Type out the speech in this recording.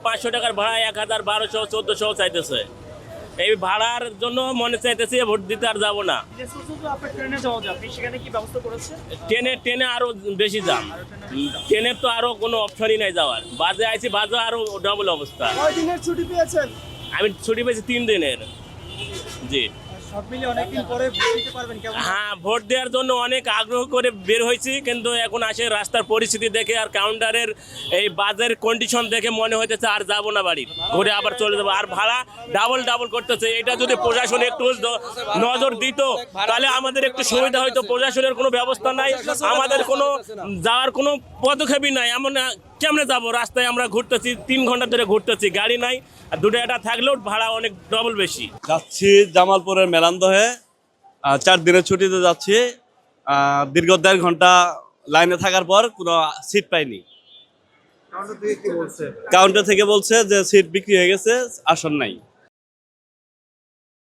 500 টাকার ভাড়া 1000, 1200, 1400 চাইতেছে। এই ভাড়ার জন্য মনে চাইতেছে ভোট দিতে আর যাবো না। ট্রেনে আরো বেশি দাম, ট্রেনের তো আরো কোনো অপশনই নাই যাওয়ার। বাসে আইছি, বাসে আরো ডবল অবস্থা। কয়দিনের ছুটি পেয়েছেন? আমি ছুটি পেয়েছি 3 দিনের। জি সব মিলে অনেকদিন পরে ভোট দিতে পারবেন কেমন? হ্যাঁ, ভোট দেওয়ার জন্য অনেক আগ্রহ করে বের হয়েছি, কিন্তু এখন আসে রাস্তার পরিস্থিতি দেখে আর কাউন্টারের এই বাজারের কন্ডিশন দেখে মনে হইতেছে আর যাবো না বাড়ি, ঘুরে আবার চলে যাবো। আর ভাড়া ডাবল করতেছে। এটা যদি প্রশাসন একটু নজর দিত তাহলে আমাদের একটু সুবিধা হইতো। প্রশাসনের কোনো ব্যবস্থা নাই, আমাদের কোনো যাওয়ার কোনো পদক্ষেপই নাই। এমন কেমনে যাবো? রাস্তায় আমরা ঘুরতেছি, 3 ঘন্টা ধরে ঘুরতেছি, গাড়ি নাই। আর দুটো একটা থাকলেও ভাড়া অনেক ডবল বেশি। যাচ্ছি জামালপুরের মেলান্দহে, 4 দিনের ছুটিতে যাচ্ছি। দীর্ঘ 1.5 ঘন্টা লাইনে থাকার পর কোনো সিট পাইনি। কাউন্টার থেকে বলছে যে সিট বিক্রি হয়ে গেছে, আসন নাই।